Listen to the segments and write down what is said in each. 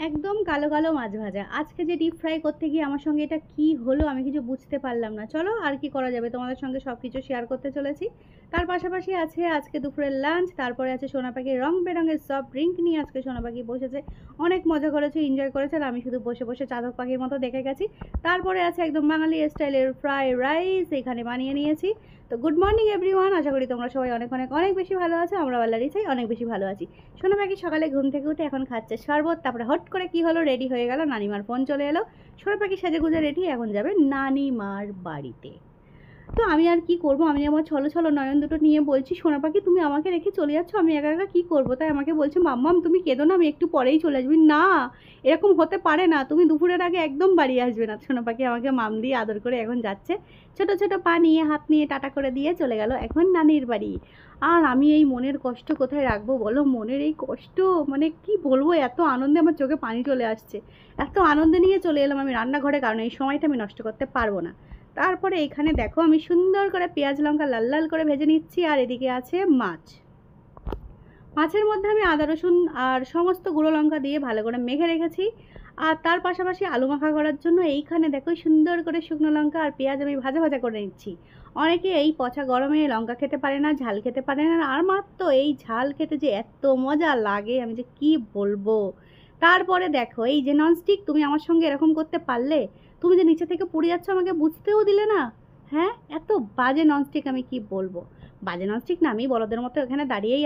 একদম কালো কালো মাছ ভাজা। আজকে যে ডিপ ফ্রাই করতে গিয়ে আমার সঙ্গে এটা কি হলো আমি কিছু বুঝতে পারলাম না। চলো আর কি করা যাবে, তোমাদের সঙ্গে সব কিছু শেয়ার করতে চলেছি। তার পাশাপাশি আছে আজকে দুপুরের লাঞ্চ, তারপরে আছে সোনা পাখির রং বেরঙের সফট ড্রিঙ্ক নিয়ে আজকে সোনা পাখি বসেছে। অনেক মজা করেছে, এনজয় করেছে, আর আমি শুধু বসে বসে চাতক পাখির মতো দেখে গেছি। তারপরে আছে একদম বাঙালি স্টাইলের ফ্রাই রাইস এখানে বানিয়ে নিয়েছি। তো গুড মর্নিং এভরিওয়ান, আশা করি তোমরা সবাই অনেক অনেক অনেক বেশি ভালো আছো। আমরা আল্লাহরই চাই অনেক বেশি ভালো আছি। সোনা পাখি সকালে ঘুম থেকে উঠে এখন খাচ্ছে শরবত, তারপরে হট করে কি হলো, রেডি হয়ে গেল, নানিমার ফোন চলে এলো। সোনা পাখি সেজেগুজে রেডি, এখন যাবে নানিমার বাড়িতে। তো আমি আর কি করব, আমি আমার ছলো ছলো নয়ন দুটো নিয়ে বলছি, সোনা পাখি তুমি আমাকে রেখে চলে যাচ্ছ, আমি একা একা কী করবো? তাই আমাকে বলছে, মাম্মাম তুমি কেঁদো না, আমি একটু পরেই চলে আসবি। না, এরকম হতে পারে না, তুমি দুপুরের আগে একদম বাড়ি আসবে না। সোনা পাখি আমাকে মাম দিয়ে আদর করে এখন যাচ্ছে, ছোট ছোট পা নিয়ে হাত নিয়ে টাটা করে দিয়ে চলে গেল এখন নানির বাড়ি। আর আমি এই মনের কষ্ট কোথায় রাখবো বলো? মনের এই কষ্ট মানে কি বলবো, এত আনন্দে আমার চোখে পানি চলে আসছে। এত আনন্দে নিয়ে চলে এলাম আমি রান্নাঘরে, কারণ এই সময়টা আমি নষ্ট করতে পারবো না। তারপরে এখানে দেখো আমি সুন্দর করে পেঁয়াজ লঙ্কা লাল লাল করে ভেজে নিচ্ছি, আর এদিকে আছে মাছ। মাছের মধ্যে আমি আদা রসুন আর সমস্ত গুঁড়ো লঙ্কা দিয়ে ভালো করে মেখে রেখেছি। আর তার পাশাপাশি আলু মাখা করার জন্য এইখানে দেখো সুন্দর করে শুকনো লঙ্কা আর পেঁয়াজ আমি ভাজা ভাজা করে নিচ্ছি। অনেকে এই পচা গরমে লঙ্কা খেতে পারে না, ঝাল খেতে পারে না, আর মাত্র এই ঝাল খেতে যে এত মজা লাগে আমি যে কি বলবো। তারপরে দেখো এই যে ননস্টিক, তুমি আমার সঙ্গে এরকম করতে পারলে? তুমি যে নিচে থেকে পুড়ে যাচ্ছ আমাকে বুঝতেও দিলে না। হ্যাঁ, এত বাজে ননস্টিক, আমি কি বলবো। বাজে ননস্টিক না, আমি বলদের মতো এখানে দাঁড়িয়েই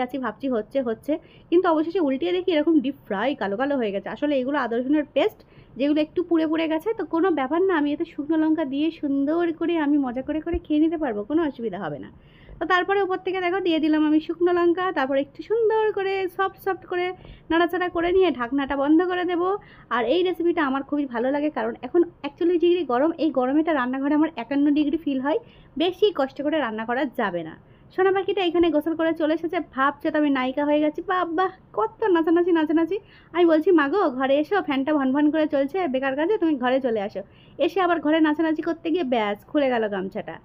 আছি ভাবছি হচ্ছে, কিন্তু অবশেষে উল্টিয়ে দেখি এরকম ডিপ ফ্রাই কালো কালো হয়ে গেছে। আসলে এগুলো আদা রসুনের পেস্ট, যেগুলো একটু পুড়ে পুড়ে গেছে, তো কোনো ব্যাপার না, আমি এতে শুকনো লঙ্কা দিয়ে সুন্দর করে আমি মজা করে করে খেয়ে নিতে পারবো, কোনো অসুবিধা হবে না। তো তারপরে ওপর থেকে দেখো দিয়ে দিলাম আমি শুকনো লঙ্কা, তারপর একটু সুন্দর করে সফট করে নাড়াচাড়া করে নিয়ে ঢাকনাটা বন্ধ করে দেবো। আর এই রেসিপিটা আমার খুবই ভালো লাগে, কারণ এখন 41 ডিগ্রি গরম, এই গরমেটা রান্নাঘরে আমার 51 ডিগ্রি ফিল হয়। বেশি কষ্ট করে রান্না করা যাবে না। সোনা পাখিটা এখানে গোসল করে চলে এসেছে, ভাবছে তো আমি নায়িকা হয়ে গেছি, বাবা কত নাচানাচি। আমি বলছি, মাগো ঘরে এসো, ফ্যানটা ভন করে চলছে বেকার কাজে, তুমি ঘরে চলে আসো। এসে আবার ঘরে নাচানাচি করতে গিয়ে ব্যাস খুলে গেল গামছাটা।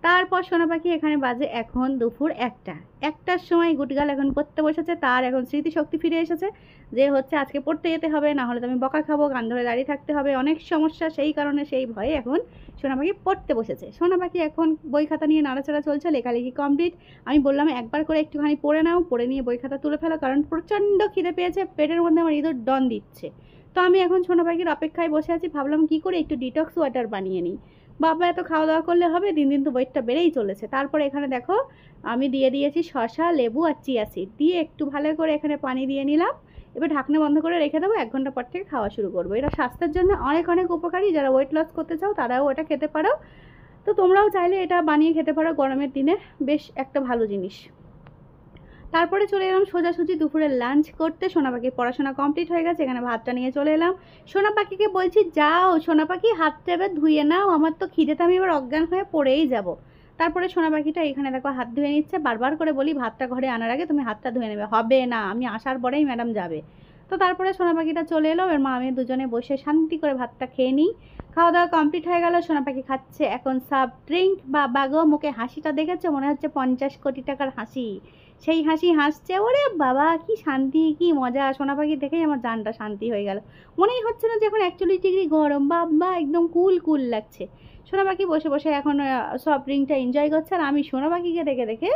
তারপর সোনা পাখি এখানে বাজে এখন দুপুর 1টার সময় গুটগাল এখন পড়তে বসেছে, তার এখন স্মৃতিশক্তি ফিরে এসেছে যে হচ্ছে আজকে পড়তে যেতে হবে, না হলে তো আমি বকা খাবো, গান ধরে দাঁড়িয়ে থাকতে হবে, অনেক সমস্যা, সেই কারণে সেই ভয়ে এখন সোনা পাখি পড়তে বসেছে। সোনা পাখি এখন বই খাতা নিয়ে নাড়াচাড়া চলছে, লেখালেখি কমপ্লিট। আমি বললাম একবার করে একটুখানি পড়ে নাও, পড়ে নিয়ে বই খাতা তুলে ফেলো, কারণ প্রচণ্ড খিদে পেয়েছে, পেটের মধ্যে আমার ইঁদুর ডন দিচ্ছে। তো আমি এখন সোনা পাখির অপেক্ষায় বসে আছি, ভাবলাম কি করে একটু ডিটক্স ওয়াটার বানিয়ে নিই। বাবা এত খাওয়া দাওয়া করলে হবে? দিন দিন তো ওয়েটটা বেড়েই চলেছে। তারপরে এখানে দেখো আমি দিয়ে দিয়েছি শসা, লেবু আর চিয়া সিড দিয়ে একটু ভালো করে এখানে পানি দিয়ে নিলাম। এবার ঢাকনা বন্ধ করে রেখে দেবো, 1 ঘন্টা পর থেকে খাওয়া শুরু করবো। এটা স্বাস্থ্যের জন্য অনেক অনেক উপকারী, যারা ওয়েট লস করতে চাও তারাও এটা খেতে পারো। তো তোমরাও চাইলে এটা বানিয়ে খেতে পারো গরমের দিনে, বেশ একটা ভালো জিনিস। তারপরে চলে এলাম সোজাসুজি দুপুরের লাঞ্চ করতে। সোনা পাখির পড়াশোনা কমপ্লিট হয়ে গেছে, এখানে ভাতটা নিয়ে চলে এলাম। সোনা পাখিকে বলছি, যাও সোনা পাখি হাতটা এবার ধুয়ে নাও, আমার তো খিদেতে আমি এবার অজ্ঞান হয়ে পড়েই যাব। তারপরে সোনা পাখিটা এখানে দেখো হাত ধুয়ে নিচ্ছে, বারবার করে বলি ভাতটা ঘরে আনার আগে তুমি হাতটা ধুয়ে নেবে, হবে না, আমি আসার পরেই ম্যাডাম যাবে। তো তারপরে সোনা পাখিটা চলে এলো, এর মা আমি দুজনে বসে শান্তি করে ভাতটা খেয়ে নিই। খাওয়া দাওয়া কমপ্লিট হয়ে গেল, সোনা পাখি খাচ্ছে এখন সফট ড্রিঙ্ক। বা গো, মুখে হাসিটা দেখেছো? মনে হচ্ছে 50 কোটি টাকার হাসি। সেই হাসি হাসছে, ওরে বাবা কি শান্তি কি মজা, সোনা পাখি দেখেই আমার জানটা শান্তি হয়ে গেল। মনেই হচ্ছে না যে এখন 41 ডিগ্রি গরম, বাবা একদম কুল কুল লাগছে। সোনা পাখি বসে বসে এখন সফট ড্রিঙ্কটা এনজয় করছে, আর আমি সোনা পাখিকে দেখে দেখে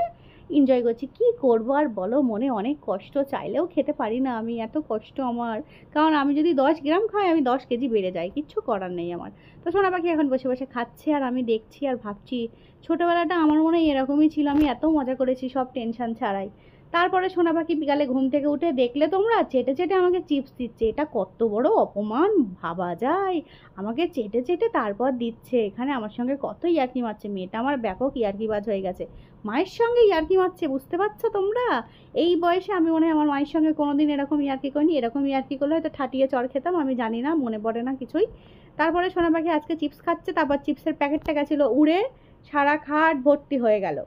এনজয় করছি। কি করবো আর বলো, মনে অনেক কষ্ট, চাইলেও খেতে পারি না আমি, এত কষ্ট আমার। কারণ আমি যদি 10 গ্রাম খাই আমি 10 কেজি বেড়ে যাই, কিচ্ছু করার নেই আমার। তো সোনা পাখি এখন বসে বসে খাচ্ছে, আর আমি দেখছি আর ভাবছি ছোটোবেলাটা আমার মনে হয় এরকমই ছিল, আমি এত মজা করেছি সব টেনশন ছাড়াই। তারপরে সোনা পাখি বিকালে ঘুম থেকে উঠে দেখলে তোমরা চেটে চেটে আমাকে চিপস দিচ্ছে, এটা কত বড় অপমান ভাবা যায়। আমাকে চেটে চেটে তারপর দিচ্ছে, এখানে আমার সঙ্গে কত ইয়ার্কি মারছে, মেয়েটা আমার ব্যাপক ইয়ার্কিবাজ হয়ে গেছে। মায়ের সঙ্গে ইয়ার্কি মারছে, বুঝতে পারছো তোমরা? এই বয়সে আমি মনে হয় আমার মায়ের সঙ্গে কোনোদিন এরকম ইয়ার্কি করিনি, এরকম ইয়ার্কি করলে হয়তো ঠাটিয়ে চড় খেতাম, আমি জানি না, মনে পড়ে না কিছুই। তারপরে সোনা পাখি আজকে চিপস খাচ্ছে, তারপর চিপসের প্যাকেটটা গেছিলো উড়ে, সারা খাট ভর্তি হয়ে গেল।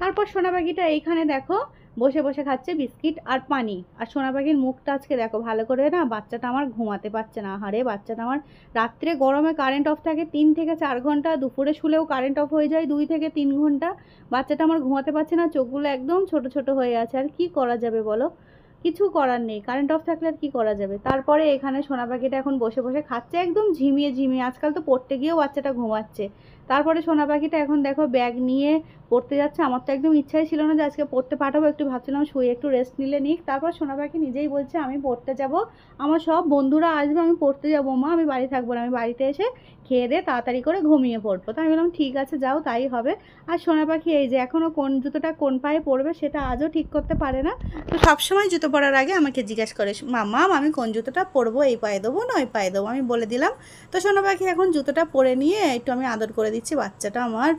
তারপর সোনা পাখিটা এইখানে দেখো বসে বসে খাচ্ছে বিস্কিট আর পানি। আর সোনা পাখির মুখটা আজকে দেখো ভালো করে, না বাচ্চাটা আমার ঘুমাতে পারছে না, হারে বাচ্চাটা আমার রাত্রে গরমে কারেন্ট অফ থাকে 3 থেকে 4 ঘন্টা, দুপুরে শুলেও কারেন্ট অফ হয়ে যায় 2 থেকে 3 ঘন্টা। বাচ্চাটা আমার ঘুমাতে পারছে না, চোখগুলো একদম ছোট ছোট হয়ে আছে, আর কি করা যাবে বলো। কিছু করার নেই, কারেন্ট অফ থাকলে আর কী করা যাবে। তারপরে এখানে সোনা পাখিটা এখন বসে বসে খাচ্ছে একদম ঝিমিয়ে ঝিমিয়ে, আজকাল তো পড়তে গিয়েও বাচ্চাটা ঘুমাচ্ছে। তারপরে সোনা পাখিটা এখন দেখো ব্যাগ নিয়ে পড়তে যাচ্ছে। আমার তো একদম ইচ্ছাই ছিল না যে আজকে পড়তে পাঠাবো, একটু ভাবছিলাম শুয়ে একটু রেস্ট নিলে নিক। তারপর সোনা পাখি নিজেই বলছে আমি পড়তে যাব, আমার সব বন্ধুরা আসবে, আমি পড়তে যাবো মা, আমি বাড়ি থাকবো না, আমি বাড়িতে এসে খেয়ে দিয়ে তাড়াতাড়ি করে ঘুমিয়ে পড়বো। তো আমি বললাম ঠিক আছে যাও, তাই হবে। আর সোনা পাখি এই যে এখনও কোন জুতোটা কোন পায়ে পড়বে সেটা আজও ঠিক করতে পারে না। তো সবসময় জুতো পরার আগে আমাকে জিজ্ঞেস করে মাম্মা আমি কোন জুতোটা পরবো, এই পায়ে দেবো না ওই পায়ে দেবো, আমি বলে দিলাম। তো সোনা পাখি এখন জুতোটা পরে নিয়ে একটু আমি আদর করে দিচ্ছি। বাচ্চাটা আমার,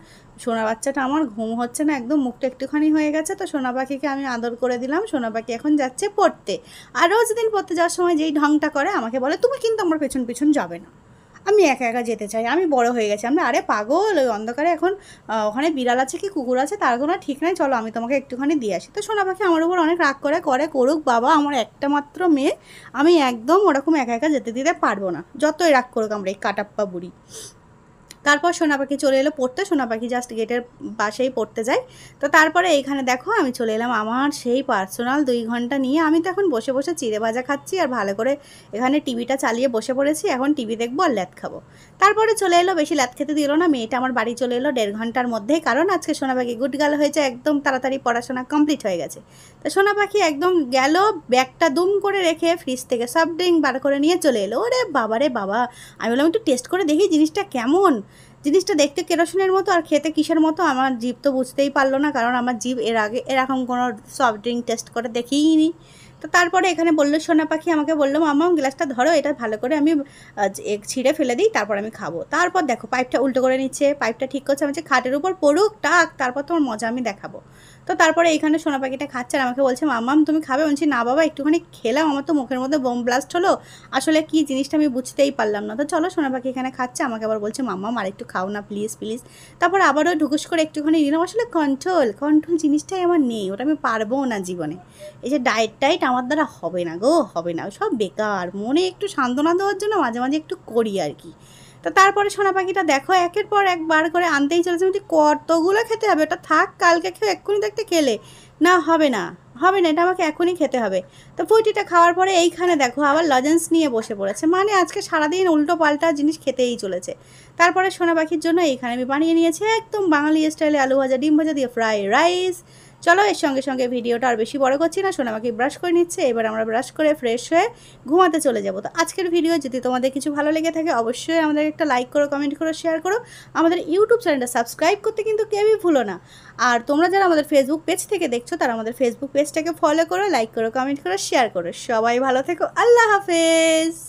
সোনা বাচ্চাটা আমার ঘুম হচ্ছে না, একদম মুখটা একটুখানি হয়ে গেছে। তো সোনা পাখিকে আমি আদর করে দিলাম। সোনা পাখি এখন যাচ্ছে পড়তে। আর রোজ দিন পড়তে যাওয়ার সময় যেই ঢংটা করে আমাকে বলে তুমি কিন্তু আমার পেছন পেছন যাবে না, আমি একা একা যেতে চাই, আমি বড় হয়ে গেছি। আমি আরে পাগল, ওই অন্ধকারে এখন ওখানে বিড়াল আছে কি কুকুর আছে তার কোনো ঠিক নাই, চলো আমি তোমাকে একটুখানি দিয়ে আসি। তো সোনা পাখি আমার উপর অনেক রাগ করে করুক বাবা, আমার একটা মাত্র মেয়ে, আমি একদম ওরকম একা একা যেতে দিতে পারবো না, যতই রাগ করুক আমরা এই কাটাপ্পা বুড়ি। তারপর সোনা পাখি চলে এলো পড়তে। সোনা পাখি জাস্ট গেটের পাশেই পড়তে যায়। তো তারপরে এইখানে দেখো আমি চলে এলাম আমার সেই পার্সোনাল 2 ঘন্টা নিয়ে। আমি তো এখন বসে বসে চিড়ে ভাজা খাচ্ছি আর ভালো করে এখানে টিভিটা চালিয়ে বসে পড়েছি, এখন টিভি দেখবো আর ল্যাদ খাবো। তারপরে চলে এলো, বেশি ল্যাদ খেতে দিল না, মেয়েটা আমার বাড়ি চলে এলো 1.5 ঘন্টার মধ্যেই, কারণ আজকে সোনা পাখি গুড গার্ল হয়েছে, একদম তাড়াতাড়ি পড়াশোনা কমপ্লিট হয়ে গেছে। তো সোনা পাখি একদম গেল, ব্যাগটা দুম করে রেখে ফ্রিজ থেকে সব ড্রিঙ্ক বার করে নিয়ে চলে এলো। ওরে বাবা রে বাবা, আমি বললাম একটু টেস্ট করে দেখি জিনিসটা কেমন। জিনিসটা দেখতে কেরোসিনের মতো আর খেতে কিসের মতো, আমার জিভ তো বুঝতেই পারলো না, কারণ আমার জিভ এর আগে এরকম কোনো সফট ড্রিঙ্ক টেস্ট করে দেখিই নি। তো তারপরে এখানে বললো সোনা পাখি আমাকে বললো মামা গ্লাসটা ধরো, এটা ভালো করে আমি ছিঁড়ে ফেলে দিই, তারপর আমি খাবো। তারপর দেখো পাইপটা উল্টো করে নিচ্ছে, পাইপটা ঠিক করছে। আমি খাটের উপর পড়ুক টাক, তারপর তোমার মজা আমি দেখাবো। তো তারপরে এইখানে সোনা পাখিটা খাচ্ছে আর আমাকে বলছে মাম্মাম তুমি খাবে? বলছি না বাবা, একটুখানি খেলাম, আমার তো মুখের মধ্যে বোম ব্লাস্ট হলো, আসলে কি জিনিসটা আমি বুঝতেই পারলাম না। তো চলো, সোনা পাখি এখানে খাচ্ছে, আমাকে আবার বলছে মাম্মাম আর একটু খাও না প্লিজ প্লিজ। তারপর আবারও ঢুকুস করে একটুখানি নিলাম। আসলে কন্ট্রোল জিনিসটাই আমার নেই, ওটা আমি পারবো না জীবনে। এই যে ডায়েট আমার দ্বারা হবে না গো, হবে না, সব বেকার। মনে একটু সান্ত্বনা দেওয়ার জন্য মাঝে মাঝে একটু করি আর কি। তো তারপরে সোনা পাখিটা দেখো একের পর একবার করে আনতেই চলেছে। আমি কতগুলো খেতে হবে, ওটা থাক কালকে খেয়ে এক্ষুনি দেখতে খেলে না, হবে না হবে না, এটা আমাকে এখনই খেতে হবে। তো ফুটিটা খাওয়ার পরে এইখানে দেখো আবার লজেন্স নিয়ে বসে পড়েছে, মানে আজকে সারাদিন উল্টো পাল্টা জিনিস খেতেই চলেছে। তারপরে সোনা পাখির জন্য এইখানে আমি বানিয়ে নিয়েছি একদম বাঙালি স্টাইলে আলু ভাজা ডিম ভাজা দিয়ে ফ্রাই রাইস। চলো এর সঙ্গে সঙ্গে ভিডিওটা আর বেশি বড় করছি না, সোনা পাখি ব্রাশ করে নিচ্ছে, এবার আমরা ব্রাশ করে ফ্রেশ হয়ে ঘুমাতে চলে যাব। তো আজকের ভিডিও যদি তোমাদের কিছু ভালো লেগে থাকে অবশ্যই আমাদের একটা লাইক করো, কমেন্ট করো, শেয়ার করো। আমাদের ইউটিউব চ্যানেলটা সাবস্ক্রাইব করতে কিন্তু কেউই ভুলো না। আর তোমরা যারা আমাদের ফেসবুক পেজ থেকে দেখছো তারা আমাদের ফেসবুক পেজটাকে ফলো করো, লাইক করো, কমেন্ট করো, শেয়ার করো। সবাই ভালো থেকো, আল্লাহ হাফেজ।